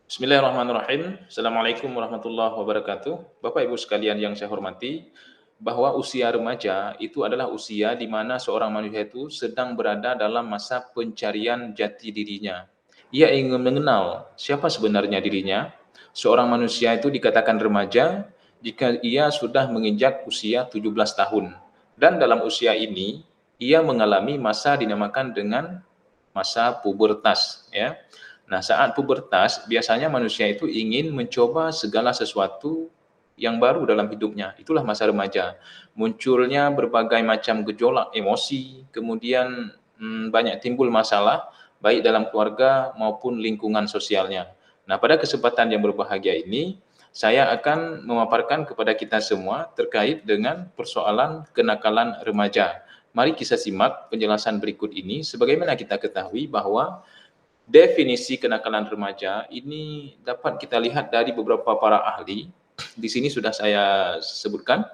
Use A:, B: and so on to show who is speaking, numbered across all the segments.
A: Bismillahirrahmanirrahim. Assalamualaikum warahmatullahi wabarakatuh. Bapak Ibu sekalian yang saya hormati, bahwa usia remaja itu adalah usia di mana seorang manusia itu sedang berada dalam masa pencarian jati dirinya. Ia ingin mengenal siapa sebenarnya dirinya. Seorang manusia itu dikatakan remaja jika ia sudah menginjak usia 17 tahun. Dan dalam usia ini, ia mengalami masa dinamakan dengan masa pubertas, ya. Nah, saat pubertas biasanya manusia itu ingin mencoba segala sesuatu yang baru dalam hidupnya. Itulah masa remaja. Munculnya berbagai macam gejolak emosi, kemudian banyak timbul masalah baik dalam keluarga maupun lingkungan sosialnya. Nah, pada kesempatan yang berbahagia ini, saya akan memaparkan kepada kita semua terkait dengan persoalan kenakalan remaja. Mari kita simak penjelasan berikut ini. Sebagaimana kita ketahui bahwa definisi kenakalan remaja ini dapat kita lihat dari beberapa para ahli. Di sini sudah saya sebutkan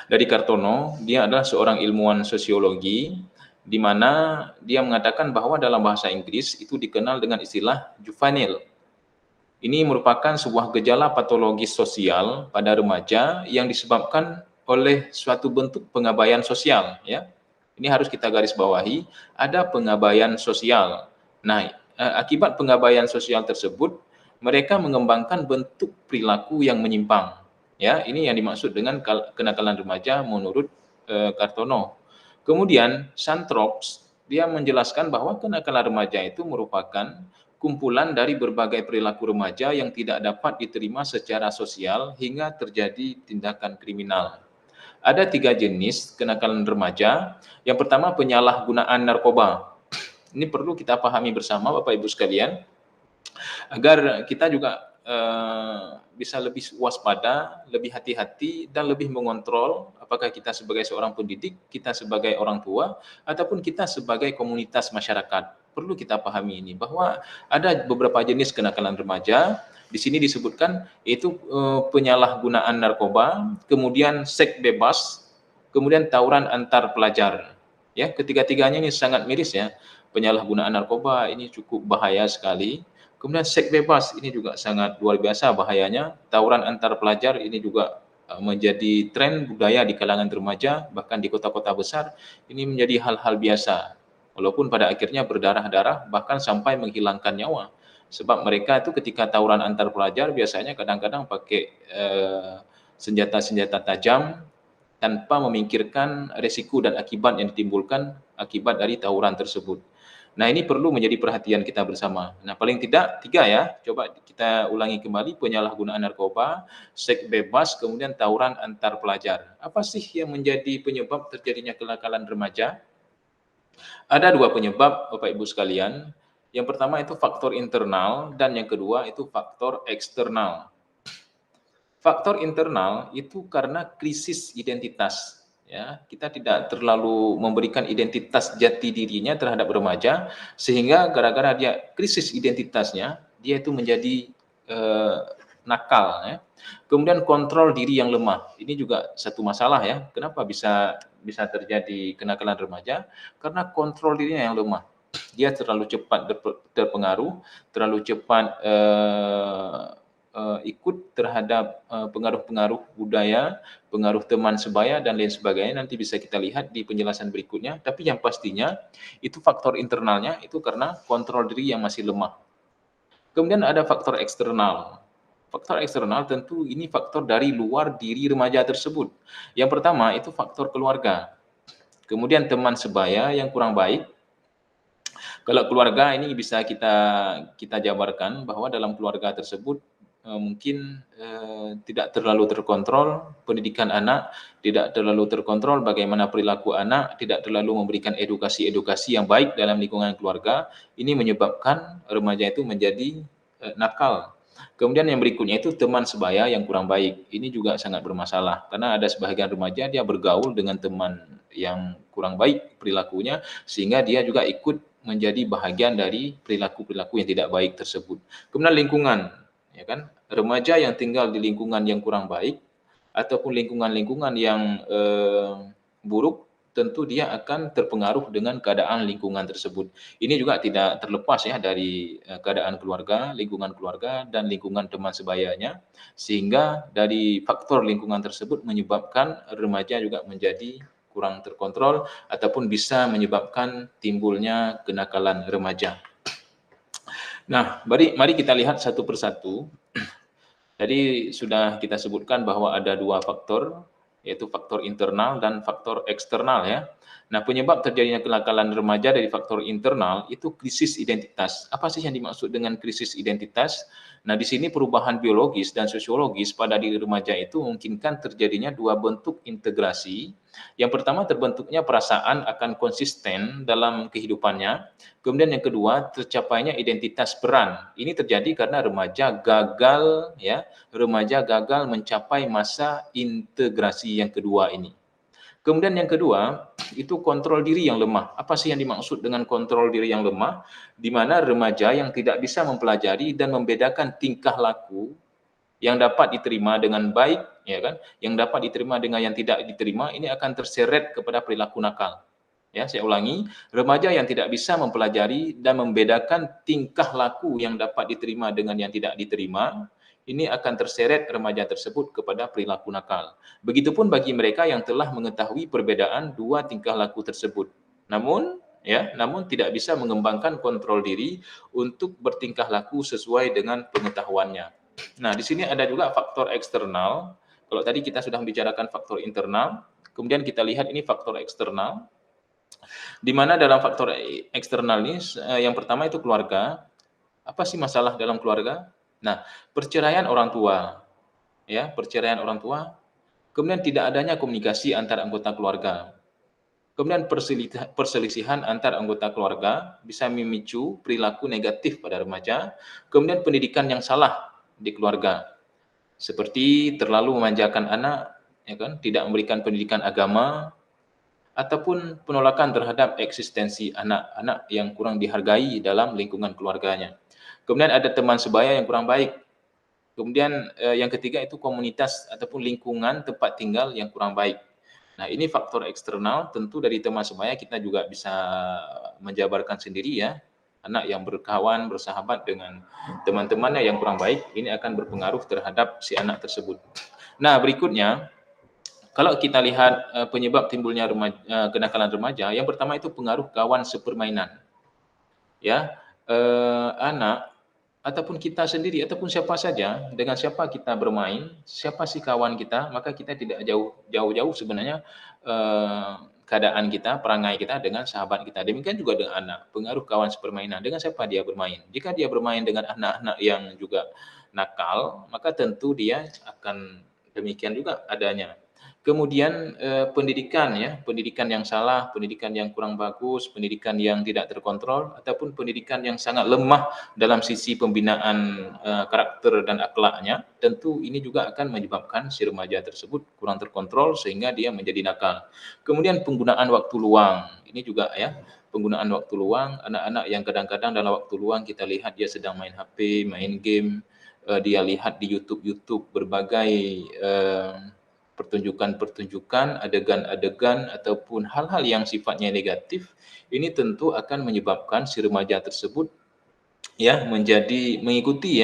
A: dari Kartono, dia adalah seorang ilmuwan sosiologi, di mana dia mengatakan bahwa dalam bahasa Inggris itu dikenal dengan istilah juvenile. Ini merupakan sebuah gejala patologis sosial pada remaja yang disebabkan oleh suatu bentuk pengabaian sosial, ya. Ini harus kita garis bawahi, ada pengabaian sosial. Nah, akibat pengabaian sosial tersebut, mereka mengembangkan bentuk perilaku yang menyimpang. Ya, ini yang dimaksud dengan kenakalan remaja menurut Kartono. Kemudian Santrops dia menjelaskan bahwa kenakalan remaja itu merupakan kumpulan dari berbagai perilaku remaja yang tidak dapat diterima secara sosial hingga terjadi tindakan kriminal. Ada 3 jenis kenakalan remaja. Yang pertama, penyalahgunaan narkoba. Ini perlu kita pahami bersama Bapak Ibu sekalian, agar kita juga bisa lebih waspada, lebih hati-hati, dan lebih mengontrol apakah kita sebagai seorang pendidik, kita sebagai orang tua, ataupun kita sebagai komunitas masyarakat. Perlu kita pahami ini, bahwa ada beberapa jenis kenakalan remaja. Di sini disebutkan yaitu penyalahgunaan narkoba, kemudian seks bebas, kemudian tawuran antar pelajar. Ya, ketiga-tiganya ini sangat miris, ya. Penyalahgunaan narkoba ini cukup bahaya sekali. Kemudian seks bebas ini juga sangat luar biasa bahayanya. Tawuran antar pelajar ini juga menjadi tren budaya di kalangan remaja, bahkan di kota-kota besar ini menjadi hal-hal biasa. Walaupun pada akhirnya berdarah-darah bahkan sampai menghilangkan nyawa. Sebab mereka itu ketika tawuran antar pelajar biasanya kadang-kadang pakai senjata-senjata tajam tanpa memikirkan resiko dan akibat yang ditimbulkan akibat dari tawuran tersebut. Nah, ini perlu menjadi perhatian kita bersama. Nah, paling tidak 3, ya, coba kita ulangi kembali: penyalahgunaan narkoba, seks bebas, kemudian tawuran antar pelajar. Apa sih yang menjadi penyebab terjadinya kenakalan remaja? Ada 2 penyebab, Bapak Ibu sekalian. Yang pertama itu faktor internal dan yang kedua itu faktor eksternal. Faktor internal itu karena krisis identitas, ya. Kita tidak terlalu memberikan identitas jati dirinya terhadap remaja, sehingga gara-gara dia krisis identitasnya, dia itu menjadi eh, nakal, ya. Kemudian kontrol diri yang lemah, ini juga satu masalah, ya. Kenapa bisa bisa terjadi kenakalan remaja? Karena kontrol dirinya yang lemah. Dia terlalu cepat terpengaruh, terlalu cepat ikut terhadap pengaruh-pengaruh budaya, pengaruh teman sebaya, dan lain sebagainya. Nanti bisa kita lihat di penjelasan berikutnya. Tapi yang pastinya itu faktor internalnya itu karena kontrol diri yang masih lemah. Kemudian ada faktor eksternal. Faktor eksternal tentu ini faktor dari luar diri remaja tersebut. Yang pertama itu faktor keluarga. Kemudian teman sebaya yang kurang baik. Kalau keluarga ini bisa kita jabarkan bahwa dalam keluarga tersebut mungkin tidak terlalu terkontrol pendidikan anak, tidak terlalu terkontrol bagaimana perilaku anak, tidak terlalu memberikan edukasi-edukasi yang baik dalam lingkungan keluarga. Ini menyebabkan remaja itu menjadi nakal. Kemudian yang berikutnya itu teman sebaya yang kurang baik. Ini juga sangat bermasalah karena ada sebagian remaja dia bergaul dengan teman yang kurang baik perilakunya, sehingga dia juga ikut menjadi bahagian dari perilaku-perilaku yang tidak baik tersebut. Kemudian lingkungan, ya kan? Remaja yang tinggal di lingkungan yang kurang baik ataupun lingkungan-lingkungan yang buruk, tentu dia akan terpengaruh dengan keadaan lingkungan tersebut. Ini juga tidak terlepas ya dari keadaan keluarga, lingkungan keluarga dan lingkungan teman sebayanya, sehingga dari faktor lingkungan tersebut menyebabkan remaja juga menjadi kurang terkontrol ataupun bisa menyebabkan timbulnya kenakalan remaja. Nah, mari kita lihat satu persatu. Tadi sudah kita sebutkan bahwa ada dua faktor, yaitu faktor internal dan faktor eksternal ya. Nah, penyebab terjadinya kenakalan remaja dari faktor internal itu krisis identitas. Apa sih yang dimaksud dengan krisis identitas? Nah, di sini perubahan biologis dan sosiologis pada diri remaja itu memungkinkan terjadinya dua bentuk integrasi. Yang pertama, terbentuknya perasaan akan konsisten dalam kehidupannya. Kemudian yang kedua, tercapainya identitas peran. Ini terjadi karena remaja gagal mencapai masa integrasi yang kedua ini. Kemudian yang kedua, itu kontrol diri yang lemah. Apa sih yang dimaksud dengan kontrol diri yang lemah? Di mana remaja yang tidak bisa mempelajari dan membedakan tingkah laku yang dapat diterima dengan baik, ya kan? Yang dapat diterima dengan yang tidak diterima, ini akan terseret kepada perilaku nakal. Ya, saya ulangi, remaja yang tidak bisa mempelajari dan membedakan tingkah laku yang dapat diterima dengan yang tidak diterima, ini akan terseret remaja tersebut kepada perilaku nakal. Begitupun bagi mereka yang telah mengetahui perbedaan dua tingkah laku tersebut. Namun tidak bisa mengembangkan kontrol diri untuk bertingkah laku sesuai dengan pengetahuannya. Nah, di sini ada juga faktor eksternal. Kalau tadi kita sudah membicarakan faktor internal, kemudian kita lihat ini faktor eksternal. Di mana dalam faktor eksternal ini yang pertama itu keluarga. Apa sih masalah dalam keluarga? Nah, perceraian orang tua, ya, perceraian orang tua, kemudian tidak adanya komunikasi antar anggota keluarga. Kemudian perselisihan antar anggota keluarga bisa memicu perilaku negatif pada remaja. Kemudian pendidikan yang salah di keluarga, seperti terlalu memanjakan anak, ya kan, tidak memberikan pendidikan agama, ataupun penolakan terhadap eksistensi anak-anak yang kurang dihargai dalam lingkungan keluarganya. Kemudian ada teman sebaya yang kurang baik. Kemudian yang ketiga itu komunitas ataupun lingkungan tempat tinggal yang kurang baik. Nah, ini faktor eksternal, tentu dari teman sebaya kita juga bisa menjabarkan sendiri ya. Anak yang berkawan, bersahabat dengan teman-temannya yang kurang baik, ini akan berpengaruh terhadap si anak tersebut. Nah, berikutnya, kalau kita lihat penyebab timbulnya kenakalan remaja, yang pertama itu pengaruh kawan sepermainan. Ya, anak ataupun kita sendiri ataupun siapa saja, dengan siapa kita bermain, siapa sih kawan kita, maka kita tidak jauh-jauh sebenarnya keadaan kita, perangai kita dengan sahabat kita. Demikian juga dengan anak, pengaruh kawan sepermainan, dengan siapa dia bermain. Jika dia bermain dengan anak-anak yang juga nakal, maka tentu dia akan demikian juga adanya. Kemudian pendidikan ya, pendidikan yang salah, pendidikan yang kurang bagus, pendidikan yang tidak terkontrol, ataupun pendidikan yang sangat lemah dalam sisi pembinaan karakter dan akhlaknya, tentu ini juga akan menyebabkan si remaja tersebut kurang terkontrol sehingga dia menjadi nakal. Kemudian penggunaan waktu luang, ini juga ya, penggunaan waktu luang, anak-anak yang kadang-kadang dalam waktu luang kita lihat dia sedang main HP, main game, dia lihat di YouTube berbagai pertunjukan-pertunjukan, adegan-adegan ataupun hal-hal yang sifatnya negatif, ini tentu akan menyebabkan si remaja tersebut ya menjadi mengikuti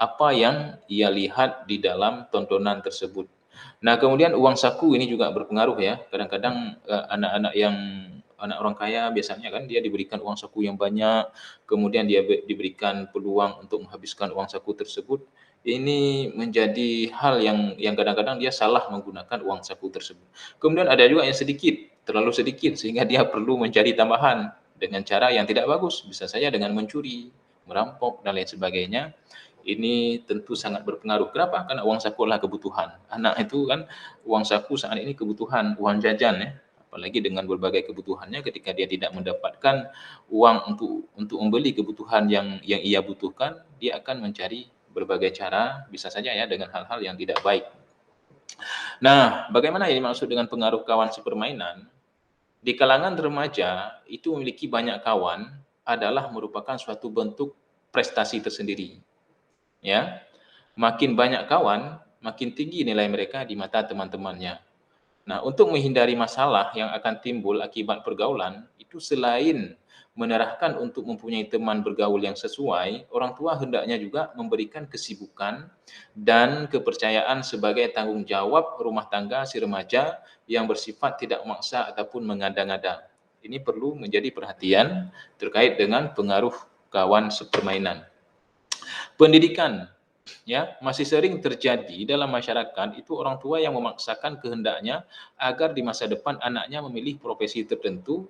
A: apa yang ia lihat di dalam tontonan tersebut. Nah, kemudian uang saku ini juga berpengaruh ya. Kadang-kadang anak-anak yang anak orang kaya biasanya kan dia diberikan uang saku yang banyak, kemudian dia diberikan peluang untuk menghabiskan uang saku tersebut. Ini menjadi hal yang kadang-kadang dia salah menggunakan uang saku tersebut. Kemudian ada juga yang sedikit, terlalu sedikit sehingga dia perlu mencari tambahan dengan cara yang tidak bagus, bisa saja dengan mencuri, merampok dan lain sebagainya. Ini tentu sangat berpengaruh. Kenapa? Karena uang saku adalah kebutuhan. Anak itu kan uang saku saat ini kebutuhan, uang jajan ya. Apalagi dengan berbagai kebutuhannya ketika dia tidak mendapatkan uang untuk membeli kebutuhan yang ia butuhkan, dia akan mencari berbagai cara, bisa saja ya dengan hal-hal yang tidak baik. Nah, bagaimana yang dimaksud dengan pengaruh kawan sepermainan? Di kalangan remaja itu memiliki banyak kawan adalah merupakan suatu bentuk prestasi tersendiri. Ya, makin banyak kawan, makin tinggi nilai mereka di mata teman-temannya. Nah, untuk menghindari masalah yang akan timbul akibat pergaulan, itu selain menerahkan untuk mempunyai teman bergaul yang sesuai, orang tua hendaknya juga memberikan kesibukan dan kepercayaan sebagai tanggung jawab rumah tangga si remaja yang bersifat tidak memaksa ataupun mengada-ngada. Ini perlu menjadi perhatian terkait dengan pengaruh kawan sepermainan. Pendidikan, ya, masih sering terjadi dalam masyarakat itu orang tua yang memaksakan kehendaknya agar di masa depan anaknya memilih profesi tertentu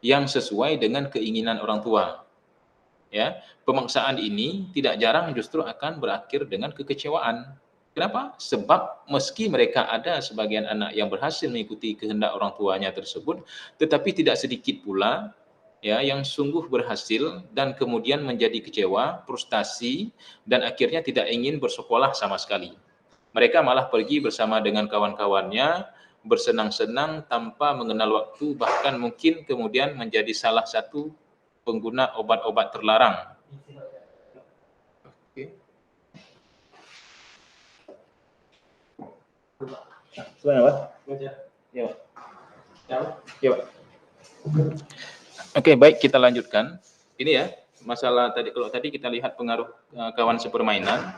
A: yang sesuai dengan keinginan orang tua. Ya, pemaksaan ini tidak jarang justru akan berakhir dengan kekecewaan. Kenapa? Sebab meski mereka ada sebagian anak yang berhasil mengikuti kehendak orang tuanya tersebut, tetapi tidak sedikit pula ya yang sungguh berhasil dan kemudian menjadi kecewa, frustasi dan akhirnya tidak ingin bersekolah sama sekali. Mereka malah pergi bersama dengan kawan-kawannya, bersenang-senang tanpa mengenal waktu, bahkan mungkin kemudian menjadi salah satu pengguna obat-obat terlarang. Oke. Ya. Ya, Pak. Oke, baik, kita lanjutkan. Ini ya, masalah tadi, kalau tadi kita lihat pengaruh kawan sepermainan,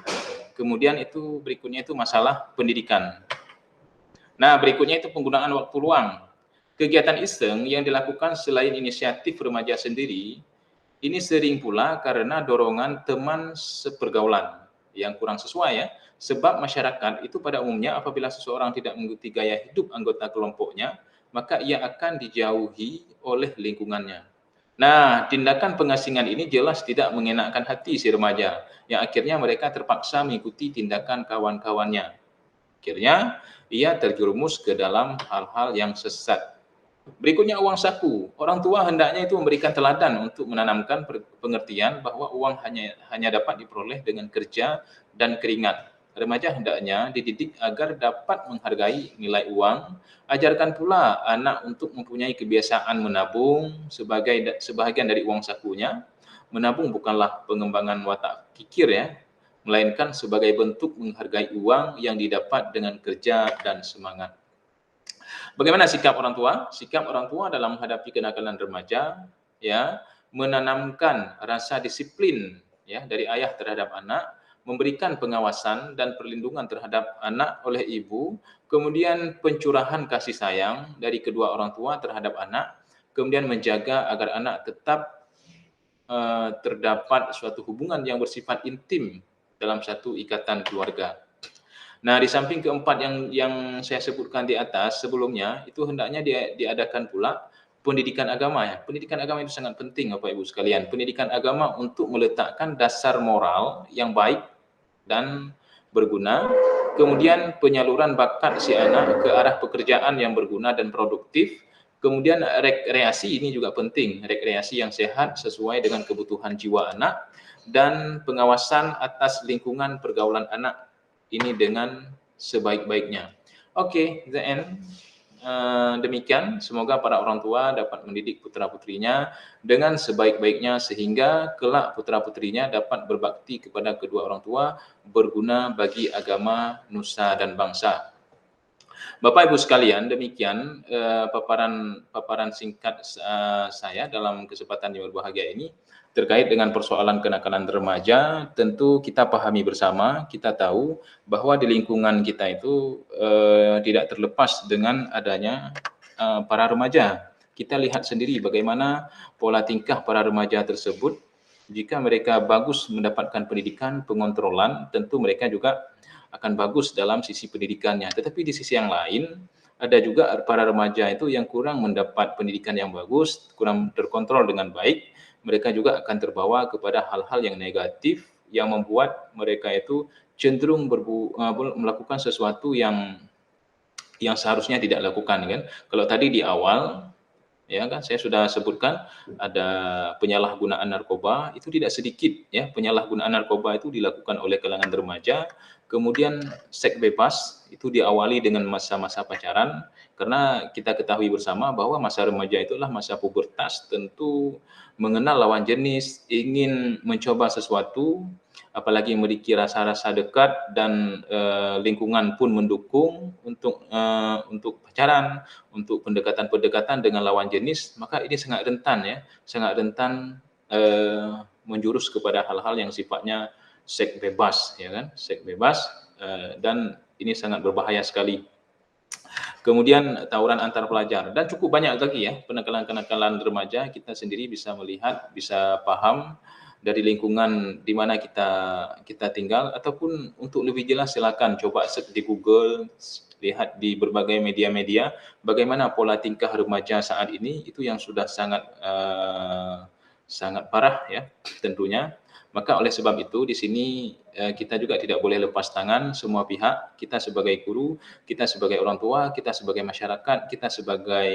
A: kemudian itu berikutnya itu masalah pendidikan. Nah, berikutnya itu penggunaan waktu luang. Kegiatan iseng yang dilakukan selain inisiatif remaja sendiri, ini sering pula karena dorongan teman sepergaulan yang kurang sesuai ya. Sebab masyarakat itu pada umumnya apabila seseorang tidak mengikuti gaya hidup anggota kelompoknya, maka ia akan dijauhi oleh lingkungannya. Nah, tindakan pengasingan ini jelas tidak mengenakkan hati si remaja, yang akhirnya mereka terpaksa mengikuti tindakan kawan-kawannya. Akhirnya, ia terjerumus ke dalam hal-hal yang sesat. Berikutnya uang saku. Orang tua hendaknya itu memberikan teladan untuk menanamkan pengertian bahwa uang hanya dapat diperoleh dengan kerja dan keringat. Remaja hendaknya dididik agar dapat menghargai nilai uang. Ajarkan pula anak untuk mempunyai kebiasaan menabung sebagai sebahagian dari uang sakunya. Menabung bukanlah pengembangan watak kikir ya, melainkan sebagai bentuk menghargai uang yang didapat dengan kerja dan semangat. Bagaimana sikap orang tua? Sikap orang tua dalam menghadapi kenakalan remaja, ya, menanamkan rasa disiplin ya dari ayah terhadap anak, memberikan pengawasan dan perlindungan terhadap anak oleh ibu, kemudian pencurahan kasih sayang dari kedua orang tua terhadap anak, kemudian menjaga agar anak tetap terdapat suatu hubungan yang bersifat intim dalam satu ikatan keluarga. Nah, di samping keempat yang saya sebutkan di atas sebelumnya, itu hendaknya diadakan pula pendidikan agama ya. Pendidikan agama itu sangat penting Bapak Ibu sekalian. Pendidikan agama untuk meletakkan dasar moral yang baik dan berguna, kemudian penyaluran bakat si anak ke arah pekerjaan yang berguna dan produktif, kemudian rekreasi ini juga penting, rekreasi yang sehat sesuai dengan kebutuhan jiwa anak, dan pengawasan atas lingkungan pergaulan anak ini dengan sebaik-baiknya. Oke, the end. Demikian, semoga para orang tua dapat mendidik putra-putrinya dengan sebaik-baiknya sehingga kelak putra-putrinya dapat berbakti kepada kedua orang tua, berguna bagi agama, nusa, dan bangsa. Bapak Ibu sekalian, demikian paparan singkat saya dalam kesempatan yang berbahagia ini terkait dengan persoalan kenakalan remaja. Tentu kita pahami bersama, kita tahu bahwa di lingkungan kita itu tidak terlepas dengan adanya para remaja. Kita lihat sendiri bagaimana pola tingkah para remaja tersebut. Jika mereka bagus mendapatkan pendidikan, pengontrolan, tentu mereka juga akan bagus dalam sisi pendidikannya. Tetapi di sisi yang lain, ada juga para remaja itu yang kurang mendapat pendidikan yang bagus, kurang terkontrol dengan baik, mereka juga akan terbawa kepada hal-hal yang negatif yang membuat mereka itu cenderung melakukan sesuatu yang seharusnya tidak lakukan kan. Kalau tadi di awal ya kan saya sudah sebutkan ada penyalahgunaan narkoba, itu tidak sedikit ya, penyalahgunaan narkoba itu dilakukan oleh kalangan remaja. Kemudian seks bebas itu diawali dengan masa-masa pacaran, Karena kita ketahui bersama bahwa masa remaja itulah masa pubertas, tentu mengenal lawan jenis, ingin mencoba sesuatu, apalagi memiliki rasa-rasa dekat dan, lingkungan pun mendukung untuk pacaran, untuk pendekatan-pendekatan dengan lawan jenis, maka ini sangat rentan ya, sangat rentan, menjurus kepada hal-hal yang sifatnya seks bebas, ya kan, seks bebas, dan ini sangat berbahaya sekali. Kemudian tawuran antar pelajar dan cukup banyak lagi ya kenakalan-kenakalan remaja kita sendiri bisa melihat, bisa paham dari lingkungan di mana kita kita tinggal ataupun untuk lebih jelas silakan coba search di Google, lihat di berbagai media-media bagaimana pola tingkah remaja saat ini itu yang sudah sangat, sangat parah ya tentunya. Maka oleh sebab itu di sini, kita juga tidak boleh lepas tangan semua pihak, kita sebagai guru, kita sebagai orang tua, kita sebagai masyarakat, kita sebagai,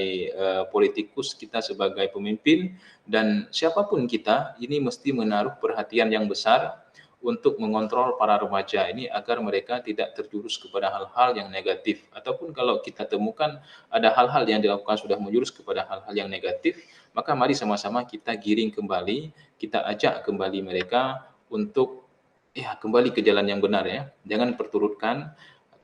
A: politikus, kita sebagai pemimpin, dan siapapun kita, ini mesti menaruh perhatian yang besar untuk mengontrol para remaja ini agar mereka tidak terjurus kepada hal-hal yang negatif. Ataupun kalau kita temukan ada hal-hal yang dilakukan sudah menjurus kepada hal-hal yang negatif, maka mari sama-sama kita giring kembali, kita ajak kembali mereka untuk ya kembali ke jalan yang benar ya. Jangan perturutkan,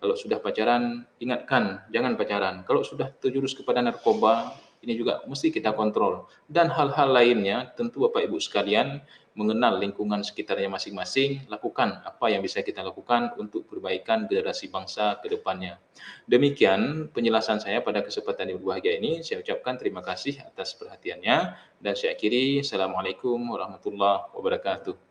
A: kalau sudah pacaran ingatkan jangan pacaran. Kalau sudah terjurus kepada narkoba, ini juga mesti kita kontrol. Dan hal-hal lainnya tentu Bapak Ibu sekalian mengenal lingkungan sekitarnya masing-masing, lakukan apa yang bisa kita lakukan untuk perbaikan generasi bangsa ke depannya. Demikian penjelasan saya pada kesempatan yang berbahagia ini. Saya ucapkan terima kasih atas perhatiannya dan saya akhiri. Assalamualaikum warahmatullahi wabarakatuh.